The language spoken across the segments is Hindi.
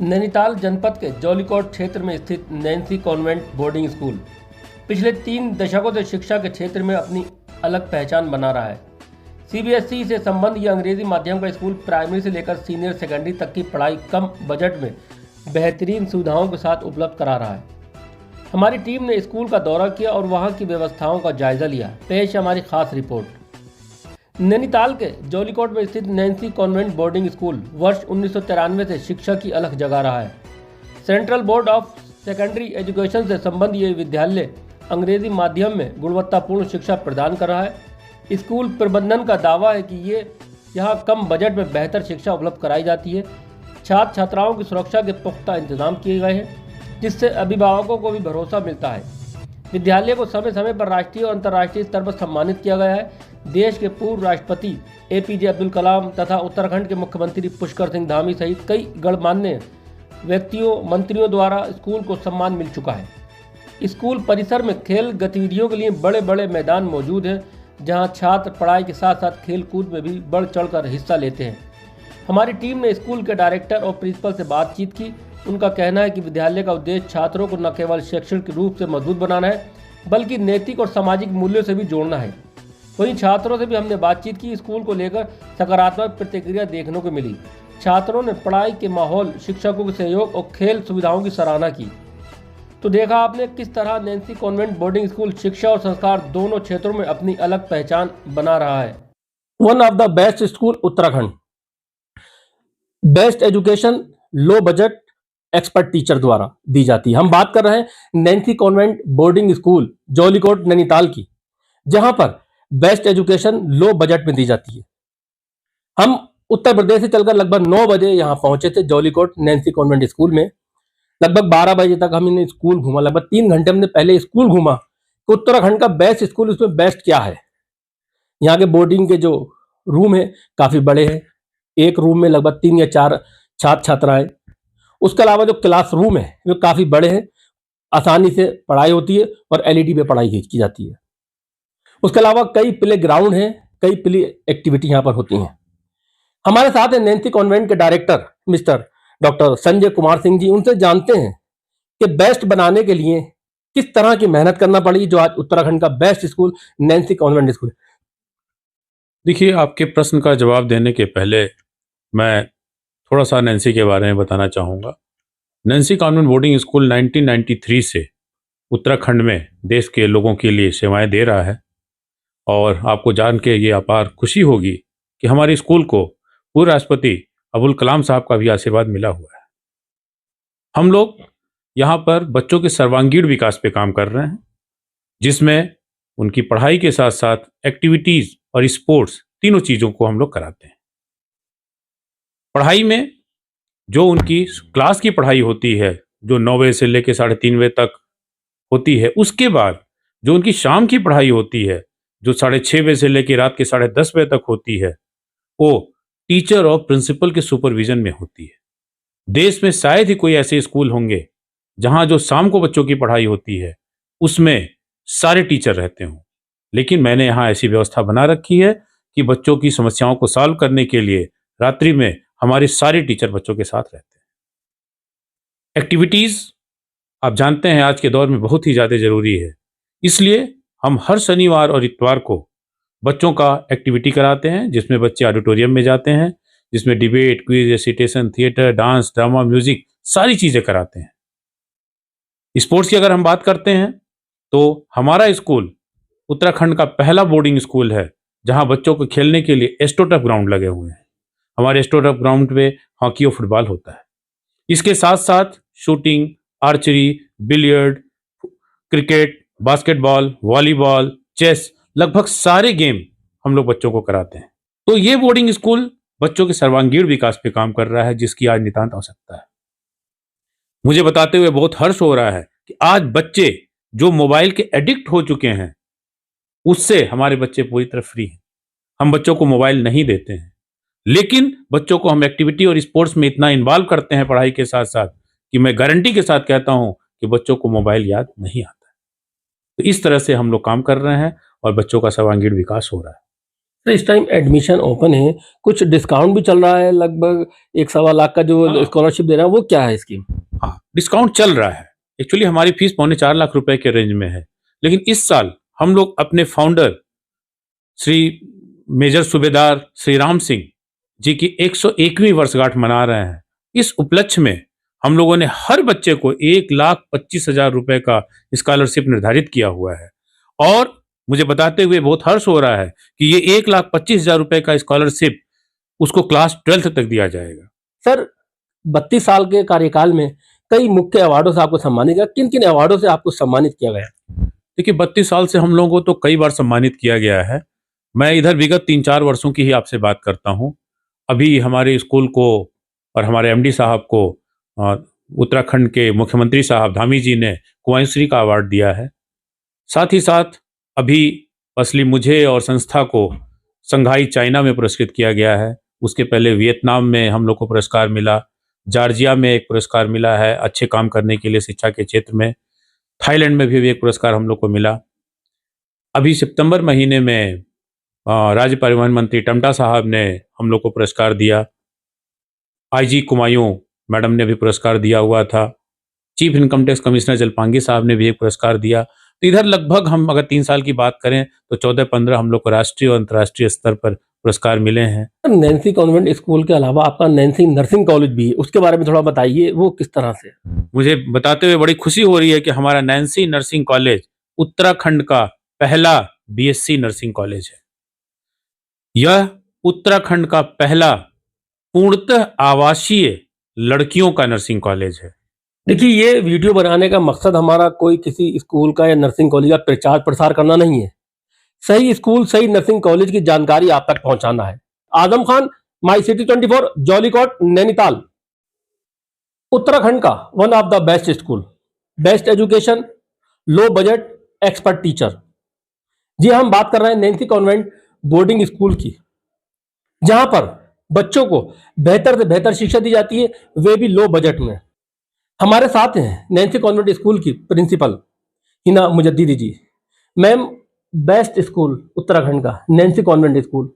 नैनीताल जनपद के जौलीकोट क्षेत्र में स्थित नैन्सी कॉन्वेंट बोर्डिंग स्कूल पिछले 3 दशकों से शिक्षा के क्षेत्र में अपनी अलग पहचान बना रहा है। सीबीएसई से संबंध यह अंग्रेजी माध्यम का स्कूल प्राइमरी से लेकर सीनियर सेकेंडरी तक की पढ़ाई कम बजट में बेहतरीन सुविधाओं के साथ उपलब्ध करा रहा है। हमारी टीम ने स्कूल का दौरा किया और वहां की व्यवस्थाओं का जायजा लिया। पेश है हमारी खास रिपोर्ट। नैनीताल के जौलीकोट में स्थित नैन्सी कॉन्वेंट बोर्डिंग स्कूल वर्ष 1993 से शिक्षा की अलख जगा रहा है। Central board of secondary education से संबंध ये विद्यालय अंग्रेजी माध्यम में गुणवत्तापूर्ण शिक्षा प्रदान कर रहा है। स्कूल प्रबंधन का दावा है कि यहाँ कम बजट में बेहतर शिक्षा उपलब्ध कराई जाती है। छात्र छात्राओं की सुरक्षा के पुख्ता इंतजाम किए गए हैं, जिससे अभिभावकों को भी भरोसा मिलता है। विद्यालय को समय समय पर राष्ट्रीय और अंतर्राष्ट्रीय स्तर पर सम्मानित किया गया है। देश के पूर्व राष्ट्रपति एपीजे अब्दुल कलाम तथा उत्तराखंड के मुख्यमंत्री पुष्कर सिंह धामी सहित कई गणमान्य व्यक्तियों मंत्रियों द्वारा स्कूल को सम्मान मिल चुका है। स्कूल परिसर में खेल गतिविधियों के लिए बड़े बड़े मैदान मौजूद हैं, जहां छात्र पढ़ाई के साथ साथ खेल कूद में भी बढ़ चढ़कर हिस्सा लेते हैं। हमारी टीम ने स्कूल के डायरेक्टर और प्रिंसिपल से बातचीत की। उनका कहना है कि विद्यालय का उद्देश्य छात्रों को न केवल शैक्षणिक रूप से मजबूत बनाना है, बल्कि नैतिक और सामाजिक मूल्यों से भी जोड़ना है। वहीं छात्रों से भी हमने बातचीत की। स्कूल को लेकर सकारात्मक प्रतिक्रिया देखने को मिली। छात्रों ने पढ़ाई के माहौल, शिक्षकों के सहयोग और खेल सुविधाओं की सराहना की। तो देखा आपने किस तरह नैन्सी कॉन्वेंट बोर्डिंग स्कूल शिक्षा और संस्कार दोनों क्षेत्रों में अपनी अलग पहचान बना रहा है। One of the best school Uttarakhand, best education, low budget, expert teacher द्वारा दी जाती है। हम बात कर रहे हैं Nancy convent boarding school Jeolikote Nainital की, जहां पर बेस्ट एजुकेशन लो बजट में दी जाती है। हम उत्तर प्रदेश से चलकर लगभग 9 बजे यहां पहुंचे थे जौलीकोट नैन्सी कॉन्वेंट स्कूल में। लगभग 12 बजे तक हमने स्कूल घूमा। लगभग 3 घंटे हमने पहले स्कूल घूमा कि उत्तराखंड का बेस्ट स्कूल, उसमें बेस्ट क्या है। यहाँ के बोर्डिंग के जो रूम है काफी बड़े हैं। एक रूम में लगभग 3 या 4 छात्र छात्राएं। उसके अलावा जो क्लास रूम है वो काफी बड़े हैं, आसानी से पढ़ाई होती है और एलईडी पे पढ़ाई की जाती है। उसके अलावा कई प्ले ग्राउंड हैं, कई प्ले एक्टिविटी यहाँ पर होती हैं। हमारे साथ है नैन्सी कॉन्वेंट के director mister doctor Sanjay Kumar Singh ji. उनसे जानते हैं कि बेस्ट बनाने के लिए किस तरह की मेहनत करना पड़ी, जो आज उत्तराखंड का best school Nancy convent school. देखिए, आपके प्रश्न का जवाब देने के पहले मैं थोड़ा सा नैन्सी के बारे में बताना चाहूँगा। नैन्सी कॉन्वेंट बोर्डिंग स्कूल 1993 से उत्तराखंड में देश के लोगों के लिए सेवाएं दे रहा है, और आपको जान के ये अपार खुशी होगी कि हमारे स्कूल को पूर्व राष्ट्रपति अब्दुल कलाम साहब का भी आशीर्वाद मिला हुआ है। हम लोग यहाँ पर बच्चों के सर्वांगीण विकास पे काम कर रहे हैं, जिसमें उनकी पढ़ाई के साथ साथ एक्टिविटीज़ और स्पोर्ट्स तीनों चीज़ों को हम लोग कराते हैं। पढ़ाई में जो उनकी क्लास की पढ़ाई होती है, जो 9 बजे से लेकर 3:30 बजे तक होती है, उसके बाद जो उनकी शाम की पढ़ाई होती है, जो 6:30 बजे से लेकर रात के 10:30 बजे तक होती है, वो टीचर और प्रिंसिपल के सुपरविजन में होती है। देश में शायद ही कोई ऐसे स्कूल होंगे जहां जो शाम को बच्चों की पढ़ाई होती है उसमें सारे टीचर रहते हों, लेकिन मैंने यहाँ ऐसी व्यवस्था बना रखी है कि बच्चों की समस्याओं को सॉल्व करने के लिए रात्रि में हमारे सारे टीचर बच्चों के साथ रहते हैं। एक्टिविटीज़ आप जानते हैं आज के दौर में बहुत ही ज़्यादा ज़रूरी है, इसलिए हम हर शनिवार और इतवार को बच्चों का एक्टिविटी कराते हैं, जिसमें बच्चे ऑडिटोरियम में जाते हैं, जिसमें debate, quiz, recitation, theatre, dance, drama, music सारी चीज़ें कराते हैं। स्पोर्ट्स की अगर हम बात करते हैं तो हमारा स्कूल उत्तराखंड का पहला बोर्डिंग स्कूल है जहां बच्चों को खेलने के लिए एस्ट्रोटर्फ ग्राउंड लगे हुए हैं। हमारे एस्ट्रोटर्फ ग्राउंड पे हॉकी और फुटबॉल होता है। इसके साथ साथ shooting, archery, billiard, cricket, basketball, volleyball, chess, लगभग सारे गेम हम लोग बच्चों को कराते हैं। तो ये बोर्डिंग स्कूल बच्चों के सर्वांगीण विकास पे काम कर रहा है, जिसकी आज नितांत आवश्यकता है। मुझे बताते हुए बहुत हर्ष हो रहा है कि आज बच्चे जो मोबाइल के एडिक्ट हो चुके हैं, उससे हमारे बच्चे पूरी तरह फ्री हैं। हम बच्चों को मोबाइल नहीं देते हैं, लेकिन बच्चों को हम एक्टिविटी और स्पोर्ट्स में इतना इन्वॉल्व करते हैं पढ़ाई के साथ साथ कि मैं गारंटी के साथ कहता हूं कि बच्चों को मोबाइल याद नहीं आता। तो इस तरह से हम लोग काम कर रहे हैं और बच्चों का सर्वांगीण विकास हो रहा है। तो इस टाइम एडमिशन ओपन है, कुछ डिस्काउंट भी चल रहा है, लगभग 1-1.25 लाख का जो हाँ। स्कॉलरशिप दे रहा है, वो क्या है स्कीम? हाँ, डिस्काउंट चल रहा है। एक्चुअली हमारी फीस 3.25 लाख रुपए के रेंज में है, लेकिन इस साल हम लोग अपने फाउंडर श्री मेजर सूबेदार श्री राम सिंह जी की 101वीं वर्षगांठ मना रहे हैं। इस उपलक्ष्य में हम लोगों ने हर बच्चे को 1,25,000 रुपए का स्कॉलरशिप निर्धारित किया हुआ है, और मुझे बताते हुए बहुत हर्ष हो रहा है कि ये 1,25,000 रुपए का स्कॉलरशिप उसको क्लास 12th तक दिया जाएगा। सर, 32 साल के कार्यकाल में कई मुख्य अवार्डों से आपको सम्मानित किया, किन-किन अवार्डों से आपको सम्मानित किया गया? देखिए, 32 साल से हम लोगों को तो कई बार सम्मानित किया गया है। मैं इधर विगत 3-4 वर्षों की ही आपसे बात करता हूँ। अभी हमारे स्कूल को और हमारे एमडी साहब को उत्तराखंड के मुख्यमंत्री साहब धामी जी ने कुआंश्री का अवार्ड दिया है। साथ ही साथ अभी असली मुझे और संस्था को संघाई चाइना में पुरस्कृत किया गया है। उसके पहले वियतनाम में हम लोग को पुरस्कार मिला, जॉर्जिया में एक पुरस्कार मिला है अच्छे काम करने के लिए शिक्षा के क्षेत्र में, थाईलैंड में भी एक पुरस्कार हम लोग को मिला। अभी सितंबर महीने में राज्य परिवहन मंत्री टमटा साहब ने हम लोग को पुरस्कार दिया। आईजी कुमायूं मैडम ने भी पुरस्कार दिया हुआ था। चीफ इनकम टैक्स कमिश्नर जलपांगी साहब ने भी एक पुरस्कार दिया। तो इधर लगभग हम अगर 3 साल की बात करें तो 14-15 हम लोग को राष्ट्रीय और अंतर्राष्ट्रीय स्तर पर पुरस्कार मिले हैं। नैन्सी कॉन्वेंट स्कूल के अलावा आपका नैन्सी नर्सिंग कॉलेज भी है, उसके बारे में थोड़ा बताइए, वो किस तरह से? मुझे बताते हुए बड़ी खुशी हो रही है कि हमारा नैन्सी नर्सिंग कॉलेज उत्तराखंड का पहला बीएससी नर्सिंग कॉलेज है। यह उत्तराखंड का पहला पूर्णतः आवासीय लड़कियों का नर्सिंग कॉलेज है। देखिए, ये वीडियो बनाने का मकसद हमारा कोई किसी स्कूल का या नर्सिंग कॉलेज का प्रचार प्रसार करना नहीं है। सही स्कूल, सही नर्सिंग कॉलेज की जानकारी आप तक पहुंचाना है। Azam Khan, my city 24, Jeolikote, Nainital. उत्तराखंड का one of the best school, best education, low budget, expert teacher. जी, हम बात कर रहे हैं नैन्सी कॉन्वेंट बोर्डिंग स्कूल की, जहां पर बच्चों को बेहतर से बेहतर शिक्षा दी जाती है, वे भी लो बजट में। हमारे साथ हैं नैन्सी कॉन्वेंट स्कूल की प्रिंसिपल हिना मुजद्दिदी जी। मैम, बेस्ट स्कूल उत्तराखंड का नैन्सी कॉन्वेंट स्कूल,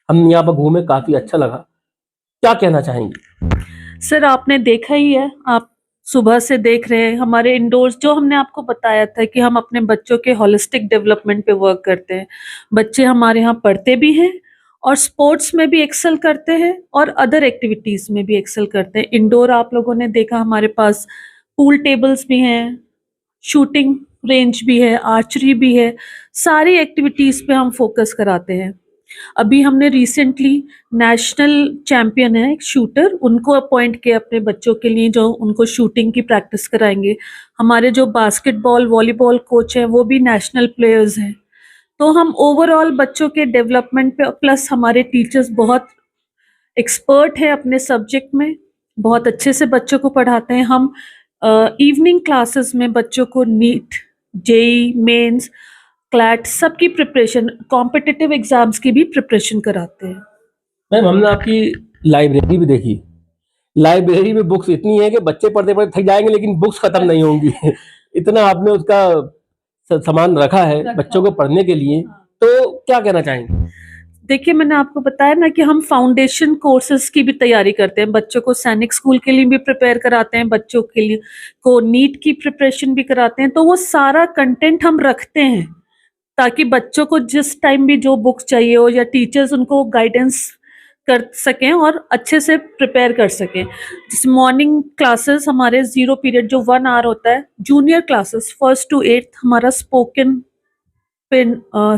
हम यहाँ पर घूमे, काफी अच्छा लगा, क्या कहना चाहेंगी? सर, आपने देखा ही है, आप सुबह से देख रहे हैं हमारे इंडोर्स, जो हमने आपको बताया था कि हम अपने बच्चों के होलिस्टिक डेवलपमेंट पे वर्क करते हैं। बच्चे हमारे यहाँ पढ़ते भी हैं और स्पोर्ट्स में भी एक्सेल करते हैं और अदर एक्टिविटीज में भी एक्सेल करते हैं। इंडोर आप लोगों ने देखा, हमारे पास पूल टेबल्स भी हैं, शूटिंग रेंज भी है, आर्चरी भी है, सारी एक्टिविटीज पे हम फोकस कराते हैं। अभी हमने रिसेंटली नेशनल चैंपियन है एक शूटर, उनको अपॉइंट किया अपने बच्चों के लिए, जो उनको शूटिंग की प्रैक्टिस कराएंगे। हमारे जो बास्केटबॉल वॉलीबॉल कोच हैं वो भी नेशनल प्लेयर्स हैं। तो हम ओवरऑल बच्चों के डेवलपमेंट पे, प्लस हमारे टीचर्स बहुत एक्सपर्ट हैं अपने सब्जेक्ट में, बहुत अच्छे से बच्चों को पढ़ाते हैं। हम इवनिंग क्लासेस में बच्चों को नीट, जेई मेंस, क्लैट सबकी प्रिपरेशन, कॉम्पिटिटिव एग्जाम्स की भी प्रिपरेशन कराते हैं। मैम, हमने आपकी लाइब्रेरी भी देखी। लाइब्रेरी में बुक्स इतनी है कि बच्चे पढ़ते पढ़ते थक जाएंगे, लेकिन बुक्स खत्म नहीं होंगी। इतना आपने उसका सामान रखा है बच्चों को पढ़ने के लिए, तो क्या कहना चाहेंगे? देखिए, मैंने आपको बताया ना कि हम फाउंडेशन कोर्सेज की भी तैयारी करते हैं, बच्चों को सैनिक स्कूल के लिए भी प्रिपेयर कराते हैं, बच्चों के लिए को नीट की प्रिपरेशन भी कराते हैं। तो वो सारा कंटेंट हम रखते हैं ताकि बच्चों को जिस टाइम भी जो बुक्स चाहिए हो या टीचर्स उनको गाइडेंस कर सकें और अच्छे से प्रिपेयर कर सकें। जिस मॉर्निंग क्लासेस हमारे 0 पीरियड जो 1 आवर होता है, junior classes 1st to 8th हमारा स्पोकन पे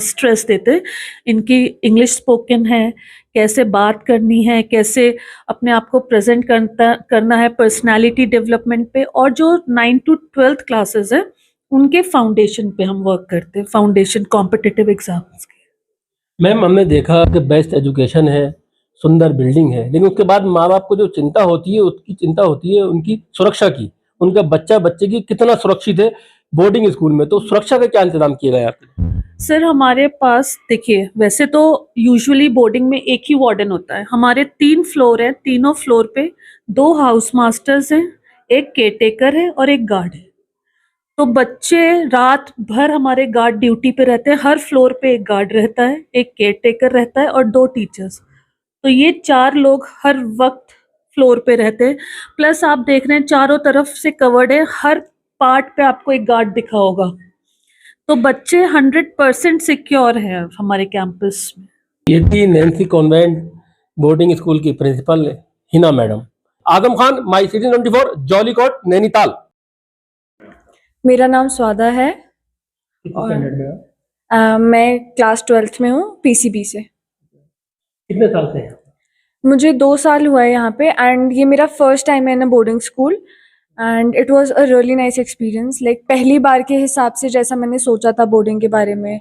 स्ट्रेस देते हैं। इनकी इंग्लिश स्पोकन है, कैसे बात करनी है, कैसे अपने आप को प्रेजेंट करना है, पर्सनालिटी डेवलपमेंट पे। और जो 9 to 12th क्लासेस है उनके फाउंडेशन पे हम वर्क करते हैं, फाउंडेशन कॉम्पिटिटिव एग्जाम्स के। मैम, हमने देखा कि बेस्ट एजुकेशन है, सुंदर बिल्डिंग है, लेकिन उसके बाद माँ बाप को जो चिंता होती है, उसकी चिंता होती है उनकी सुरक्षा की। उनका बच्चे की कितना सुरक्षित है बोर्डिंग स्कूल में, तो सुरक्षा का क्या इंतजाम किया गया आपने? सर, हमारे पास देखिए, वैसे तो यूजुअली बोर्डिंग में एक ही वार्डन होता है। हमारे 3 फ्लोर हैं, तीनों फ्लोर पे 2 हाउस मास्टर्स हैं, एक केयरटेकर है और एक गार्ड है। तो बच्चे रात भर हमारे गार्ड ड्यूटी पे रहते हैं, हर फ्लोर पे एक गार्ड रहता है, एक केयर टेकर रहता है और 2 टीचर्स। तो ये 4 लोग हर वक्त फ्लोर पे रहते हैं। प्लस आप देख रहे हैं चारों तरफ से कवर्ड है, हर पार्ट पे आपको एक गार्ड दिखा होगा। तो बच्चे 100% सिक्योर हैं हमारे कैंपस में। ये थी नैन्सी कॉन्वेंट बोर्डिंग स्कूल की principal Hina madam. Azam Khan, my city 24, Jeolikote, Nainital. मेरा नाम स्वादा है और मैं क्लास 12th में हूँ पीसीबी से। कितने साल से हैं? मुझे 2 साल हुआ है यहाँ पे एंड ये मेरा फर्स्ट टाइम है in boarding school and it was a really nice experience. Like पहली बार के हिसाब से जैसा मैंने सोचा था बोर्डिंग के बारे में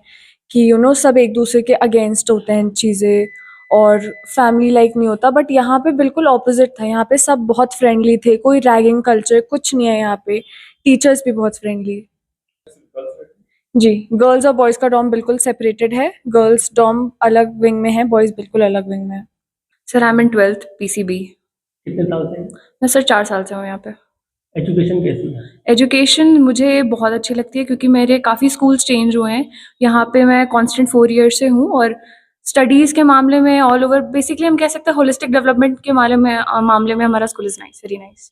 कि सब एक दूसरे के अगेंस्ट होते हैं चीज़ें और फैमिली लाइक नहीं होता, बट यहाँ पे बिल्कुल ऑपोजिट था। यहाँ पे सब बहुत फ्रेंडली थे, कोई रैगिंग कल्चर कुछ नहीं है यहाँ पे। टीचर्स भी बहुत फ्रेंडली। जी, गर्ल्स और बॉयज़ का डॉर्म बिल्कुल सेपरेटेड है। गर्ल्स डॉर्म अलग विंग में है, बॉयज़ बिल्कुल अलग विंग में है। Sir I am in 12th PCB. कितने साल से हैं? मैं सर 4 साल से हूँ यहाँ पे। एजुकेशन कैसी है? एजुकेशन मुझे बहुत अच्छी लगती है क्योंकि मेरे काफ़ी स्कूल्स चेंज हुए हैं। यहाँ पे मैं कांस्टेंट 4 ईयर से हूँ और स्टडीज़ के मामले में ऑल ओवर बेसिकली हम कह सकते हैं होलिस्टिक डेवलपमेंट के मामले में हमारा school is nice, very nice.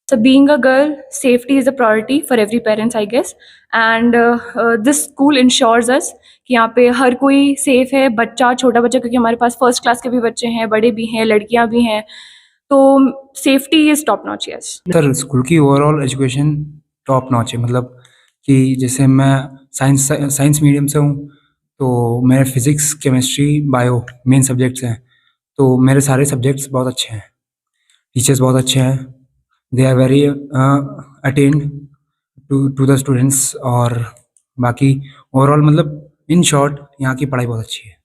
So being a girl, safety is a priority for every parents, I guess. And this school ensures us कि यहाँ पे हर कोई सेफ है, बच्चा, छोटा बच्चा, क्योंकि हमारे पास फर्स्ट क्लास के भी बच्चे हैं, बड़े भी हैं, लड़कियाँ भी हैं, तो safety is top notch. Yes sir, school की ओवरऑल एजुकेशन टॉप नॉच है। मतलब कि जैसे मैं साइंस मीडियम से हूँ, तो मेरे physics, chemistry, bio main subjects हैं। तो मेरे सारे सब्जेक्ट्स बहुत अच्छे हैं, टीचर्स बहुत अच्छे हैं, they are very attend to the students. और बाकी ओवरऑल मतलब इन शॉर्ट यहाँ की पढ़ाई बहुत अच्छी है।